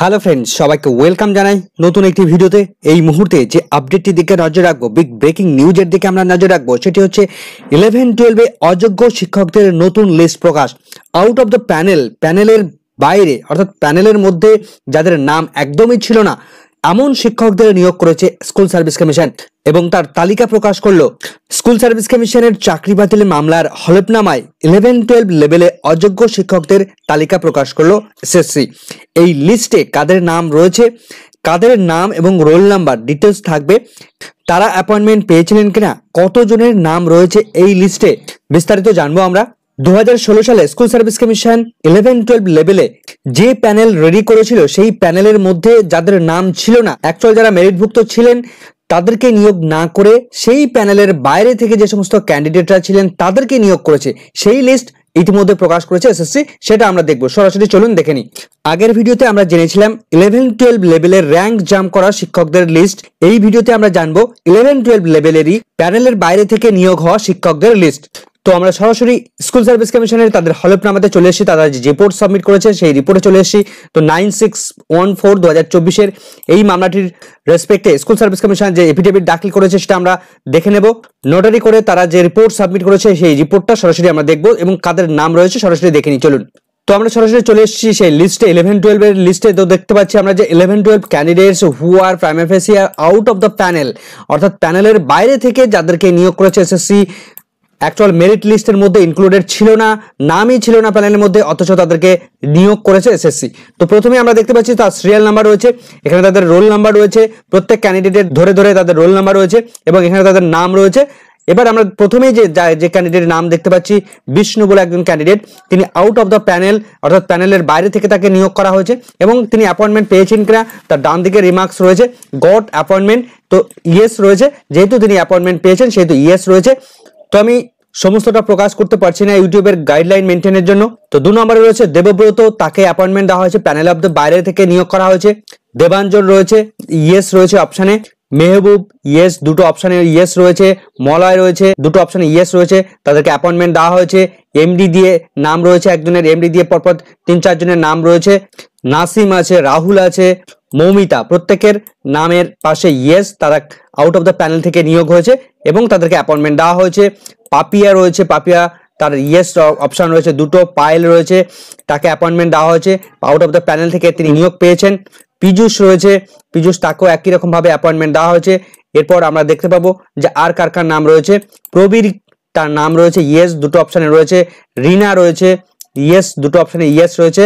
Hello friends, সবাইকে welcome জানাই নতুন একটি ভিডিওতে। এই মুহূর্তে যে আপডেটটি দিকে নজর রাখবো, বিগ ব্রেকিং নিউজের দিকে আমরা নজর রাখবো, সেটি হচ্ছে 11-12 অযোগ্য শিক্ষকদের নতুন লিস্ট প্রকাশ। আউট অফ দ্য প্যানেলের বাইরে অর্থাৎ প্যানেলের মধ্যে যাদের নাম একদমই ছিল না এমন শিক্ষকদের নিয়োগ করেছে স্কুল সার্ভিস কমিশন এবং তার তালিকা প্রকাশ করলো। স্কুল সার্ভিস কমিশনের চাকরি বাতিল মামলার হলফনামায় 11-12 লেভেলে অযোগ্য শিক্ষকদের তালিকা প্রকাশ করলো এসএসসি। এই লিস্টে কাদের নাম রয়েছে, কাদের নাম এবং রোল নাম্বার ডিটেলস থাকবে, তারা অ্যাপয়েন্টমেন্ট পেয়েছিলেন কিনা, কতজনের নাম রয়েছে এই লিস্টে, বিস্তারিত জানবো আমরা। 2016 সালে স্কুল সার্ভিস কমিশন 11-12 লেভেলে যে প্যানেল রেডি করেছিল সেই প্যানেলের মধ্যে যাদের নাম ছিল না, অ্যাকচুয়াল যারা মেরিটভুক্ত ছিলেন তাদেরকে নিয়োগ না করে সেই প্যানেলের বাইরে থেকে যে সমস্ত ক্যান্ডিডেটরা ছিলেন তাদেরকে নিয়োগ করেছে। সেই লিস্ট ইতিমধ্যে প্রকাশ করেছে এসএসসি, সেটা আমরা দেখবো। সরাসরি চলুন দেখে নিই। আগের ভিডিওতে আমরা জেনেছিলাম 11-12 লেভেলের র্যাঙ্ক জাম্প করা শিক্ষকদের লিস্ট। এই ভিডিওতে আমরা জানবো 11-12 লেভেলেরই প্যানেলের বাইরে থেকে নিয়োগ হওয়া শিক্ষকদের লিস্ট। তো আমরা সরাসরি স্কুল সার্ভিস কমিশনের তাদের হলফনামাতে চলে এসেছি, তারা যে রিপোর্ট সাবমিট করেছে সেই রিপোর্টে চলে এসেছি। তো 9614/2024 এই মামলাটির রেসপেক্টে স্কুল সার্ভিস কমিশন যে এফিডেভিট দাখিল করেছে সেটা আমরা দেখে নেব। নোটারি করে তারা যে রিপোর্ট সাবমিট করেছে সেই রিপোর্টটা সরাসরি আমরা দেখব এবং কাদের নাম রয়েছে সরাসরি দেখে নিই। চলুন, তো আমরা সরাসরি চলে এসেছি সেই লিস্টে, 11-12 এর লিস্টে। তো দেখতে পাচ্ছি আমরা যে 11-12 candidates who are prima facie out of the panel, অর্থাৎ প্যানেলের বাইরে থেকে যাদেরকে নিয়োগ করেছে এসএসসি, অ্যাকচুয়াল মেরিট লিস্টের মধ্যে ইনক্লুডেড ছিল না, নামই ছিল না প্যানেলের মধ্যে, অথচ তাদেরকে নিয়োগ করেছে এসএসসি। তো প্রথমে আমরা দেখতে পাচ্ছি তার সিরিয়াল নাম্বার রয়েছে, এখানে তাদের রোল নাম্বার রয়েছে, প্রত্যেক ক্যান্ডিডেটের ধরে ধরে তাদের রোল নাম্বার রয়েছে এবং এখানে তাদের নাম রয়েছে। এবার আমরা প্রথমেই যে ক্যান্ডিডেটের নাম দেখতে পাচ্ছি, বিষ্ণু বলে একজন ক্যান্ডিডেট, তিনি আউট অফ দ্য প্যানেল অর্থাৎ প্যানেলের বাইরে থেকে তাকে নিয়োগ করা হয়েছে এবং তিনি অ্যাপয়েন্টমেন্ট পেয়েছেন কিনা তার ডান দিকে রিমার্কস রয়েছে গট অ্যাপয়েন্টমেন্ট, তো ইয়েস রয়েছে, যেহেতু তিনি অ্যাপয়েন্টমেন্ট পেয়েছেন সেহেতু ইয়েস রয়েছে। তো আমি সমস্তটা প্রকাশ করতে পারছি না ইউটিউবের গাইডলাইন মেনটেনের জন্য। তো 2 নম্বরে রয়েছে দেবব্রত, তাকে অ্যাপয়েন্টমেন্ট দেওয়া হয়েছে, প্যানেল অফ দ্য বাইরে থেকে নিয়োগ করা হয়েছে। দেবাঞ্জন রয়েছে, ইয়েস রয়েছে অপশানে। মেহবুব, ইয়েস, দুটো অপশানে ইয়েস রয়েছে। মলয় রয়েছে, দুটো অপশানে ইয়েস রয়েছে, তাদেরকে অ্যাপয়েন্টমেন্ট দেওয়া হয়েছে। এমডি দিয়ে নাম রয়েছে একজনের, এমডি দিয়ে পরপর 3-4 জনের নাম রয়েছে। নাসিম আছে, রাহুল আছে, মৌমিতা, প্রত্যেকের নামের পাশে ইয়েস, তারা আউট অফ দ্য প্যানেল থেকে নিয়োগ হয়েছে এবং তাদেরকে অ্যাপয়েন্টমেন্ট দেওয়া হয়েছে। পাপিয়া রয়েছে, পাপিয়া তার ইয়েস অপশন রয়েছে দুটো। পায়েল রয়েছে, তাকে অ্যাপয়েন্টমেন্ট দেওয়া হয়েছে, আউট অফ দ্য প্যানেল থেকে তিনি নিয়োগ পেয়েছেন। পীযুষ রয়েছে, পীযুষ, তাকেও একই রকম ভাবে অ্যাপয়েন্টমেন্ট দেওয়া হয়েছে। এরপর আমরা দেখতে পাবো যে আর কার কার নাম রয়েছে। প্রবীর, তার নাম রয়েছে ইয়েস, দুটো অপশানে রয়েছে। রিনা রয়েছে, ইয়েস, দুটো অপশানে ইয়েস রয়েছে।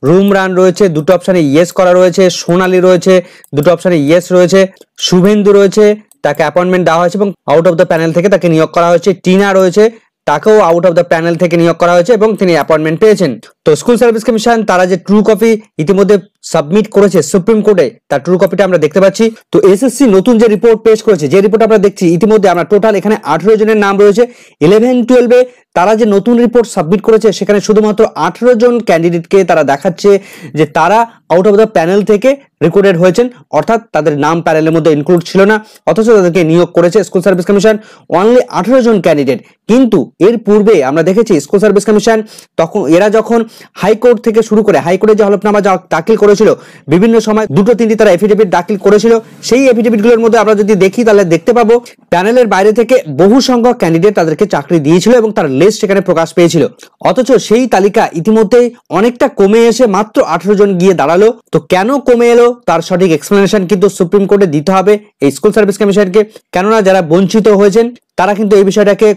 রুমরান রয়েছে, দুটো অপশানে ইয়েস করা রয়েছে। সোনালী রয়েছে, দুটো অপশানে ইয়েস রয়েছে। শুভেন্দু রয়েছে, তাকে অ্যাপয়েন্টমেন্ট দেওয়া হয়েছে এবং আউট অফ দ্য প্যানেল থেকে তাকে নিয়োগ করা হয়েছে। টিনা রয়েছে, তাকেও আউট অফ দ্য প্যানেল থেকে নিয়োগ করা হয়েছে এবং তিনি অ্যাপয়েন্টমেন্ট পেয়েছেন। তো স্কুল সার্ভিস কমিশন তারা যে ট্রু কপি ইতিমধ্যে সাবমিট করেছে সুপ্রিম কোর্টে, তার ট্রু কপিটা আমরা দেখতে পাচ্ছি। তো এসএসসি নতুন যে রিপোর্ট পেশ করেছে, যে রিপোর্ট আমরা দেখছি ইতিমধ্যে আমরা টোটাল এখানে 18 জনের নাম রয়েছে। 11-12 তারা যে নতুন রিপোর্ট সাবমিট করেছে সেখানে শুধুমাত্র 18 জন ক্যান্ডিডেটকে তারা দেখাচ্ছে যে তারা আউট অফ দ্য প্যানেল থেকে রিক্রুটেড হয়েছেন, অর্থাৎ তাদের নাম প্যানেলের মধ্যে ইনক্লুড ছিল না, অথচ তাদেরকে নিয়োগ করেছে স্কুল সার্ভিস কমিশন অনলি 18 জন ক্যান্ডিডেট। কিন্তু এর পূর্বে আমরা দেখেছি স্কুল সার্ভিস কমিশন তখন এরা যখন হাইকোর্ট থেকে শুরু করে হাইকোর্টে যে হলফনামা দাখিল করেছিল, বিভিন্ন সময় 2-3টি তারা এফিডেভিট দাখিল করেছিল। সেই এফিডেভিটগুলোর মধ্যে আমরা যদি দেখি তাহলে দেখতে পাবো প্যানেলের বাইরে থেকে বহু সংখ্যক ক্যান্ডিডেট তাদেরকে চাকরি দিয়েছিল এবং তার লিস্ট সেখানে প্রকাশ পেয়েছিল, অথচ সেই তালিকা ইতিমধ্যেই অনেকটা কমে এসে মাত্র 18 জন গিয়ে দাঁড়ালো। তো কেন কমে এলো তার সঠিক এক্সপ্লেনেশন কিন্তু সুপ্রিম কোর্টে দিতে হবে এই স্কুল সার্ভিস কমিশনকে, কেননা যারা বঞ্চিত হয়েছেন তারা কিন্তু এই বিষয়টাকে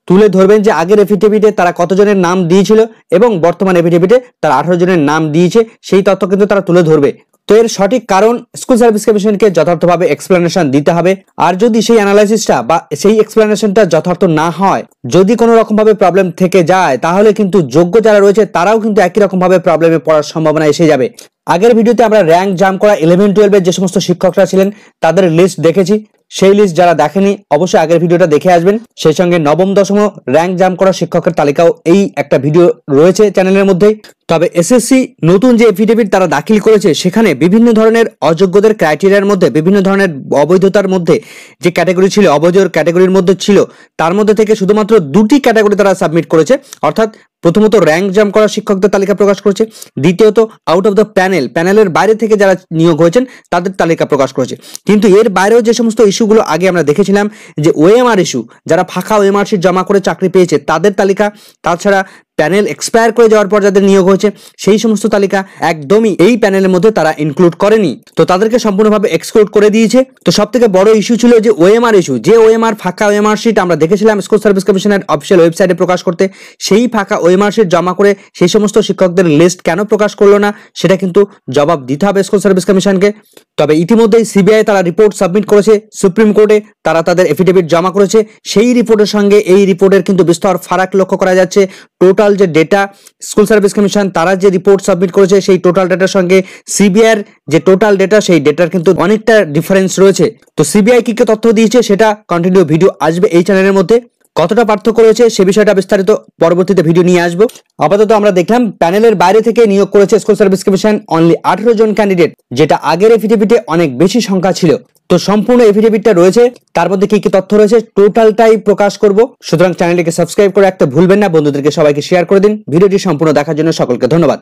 তুলে ধরবেন যে আগের এফিডেভিটে তারা কতজনের নাম দিয়েছিল এবং বর্তমান এফিডেভিটে তারা 18 জনের নাম দিয়েছে, সেই তথ্য কিন্তু তারা তুলে ধরবে। তো এর সঠিক কারণ স্কুল সার্ভিস কমিশনকে যথার্থভাবে এক্সপ্লেনেশন দিতে হবে। আর যদি সেই অ্যানালাইসিসটা বা সেই এক্সপ্লেনেশনটা যথার্থ না হয়, যদি কোনো রকম ভাবে প্রবলেম থেকে যায়, তাহলে কিন্তু যোগ্য যারা রয়েছে তারাও কিন্তু একই রকম ভাবে প্রবলেমে পড়ার সম্ভাবনা এসে যাবে। আগের ভিডিওতে আমরা র্যাঙ্ক জাম্প করা 11-12 এর যে সমস্ত শিক্ষকরা ছিলেন তাদের লিস্ট দেখেছি, সেই লিস্ট যারা দেখেনি অবশ্যই আগের ভিডিওটা দেখে আসবেন। সেই সঙ্গে 9ম 10ম র্যাঙ্ক জাম্প করা শিক্ষকের তালিকাও এই একটা ভিডিও রয়েছে চ্যানেলের মধ্যে। তবে এসএসসি নতুন যে এফিডেভিট তারা দাখিল করেছে সেখানে বিভিন্ন ধরনের অযোগ্যদের ক্রাইটেরিয়ার মধ্যে, বিভিন্ন ধরনের অবৈধতার মধ্যে যে ক্যাটাগরি ছিল, অবৈধ ক্যাটাগরির মধ্যে ছিল, তার মধ্যে থেকে শুধুমাত্র 2টি ক্যাটাগরি তারা সাবমিট করেছে। অর্থাৎ প্রথমত র্যাঙ্ক জাম্প করা শিক্ষকদের তালিকা প্রকাশ করেছে, দ্বিতীয়ত আউট অফ দ্য প্যানেলের বাইরে থেকে যারা নিয়োগ হয়েছেন তাদের তালিকা প্রকাশ করেছে। কিন্তু এর বাইরেও যে সমস্ত ইস্যুগুলো আগে আমরা দেখেছিলাম, যে ওএমআর ইস্যু, যারা ফাঁকা ওএমআর শিট জমা করে চাকরি পেয়েছে তাদের তালিকা, তাছাড়া প্যানেল এক্সপায়ার করে যাওয়ার পর যাদের নিয়োগ হয়েছে সেই সমস্ত তালিকা একদমই এই প্যানেলের মধ্যে তারা ইনক্লুড করেনি, তো তাদেরকে সম্পূর্ণভাবে এক্সক্লুড করে দিয়েছে। তো সব থেকে বড় ইস্যু ছিল যে ওএমআর ইস্যু, যে ওএমআর ফাঁকা ওএমআর শিট আমরা দেখেছিলাম স্কুল সার্ভিস কমিশনের অফিসিয়াল ওয়েবসাইটে প্রকাশ করতে, সেই ফাঁকা ওএমআর শিট জমা করে সেই সমস্ত শিক্ষকদের লিস্ট কেন প্রকাশ করলো না সেটা কিন্তু জবাব দিতে হবে স্কুল সার্ভিস কমিশনকে। তবে ইতিমধ্যেই সিবিআই তারা রিপোর্ট সাবমিট করেছে সুপ্রিম কোর্টে, তারা তাদের এফিডেভিট জমা করেছে। সেই রিপোর্টের সঙ্গে এই রিপোর্টের কিন্তু বিস্তর ফারাক লক্ষ্য করা যাচ্ছে। টোটাল যে ডেটা স্কুল সার্ভিস কমিশন তারা যে রিপোর্ট সাবমিট করেছে সেই টোটাল ডেটার সঙ্গে সিবিআইয়ের যে টোটাল ডেটা, সেই ডেটার কিন্তু অনেকটা ডিফারেন্স রয়েছে। তো সিবিআই কি কি তথ্য দিয়েছে সেটা কন্টিনিউ ভিডিও আসবে এই চ্যানেলের মধ্যে। কতটা পার্থক্য রয়েছে সে বিষয়টা বিস্তারিত পরবর্তীতে ভিডিও নিয়ে আসবো। আপাতত আমরা দেখলাম প্যানেলের বাইরে থেকে নিয়োগ করেছে স্কুল সার্ভিস কমিশন অনলি 18 জন ক্যান্ডিডেট, যেটা আগের এফিডেভিটে অনেক বেশি সংখ্যা ছিল। তো সম্পূর্ণ এফিডেভিটটা রয়েছে, তার মধ্যে কি কি তথ্য রয়েছে টোটালটাই প্রকাশ করব। সুতরাং চ্যানেলটিকে সাবস্ক্রাইব করে রাখতে ভুলবেন না, বন্ধুদেরকে সবাইকে শেয়ার করে দিন। ভিডিওটি সম্পূর্ণ দেখার জন্য সকলকে ধন্যবাদ।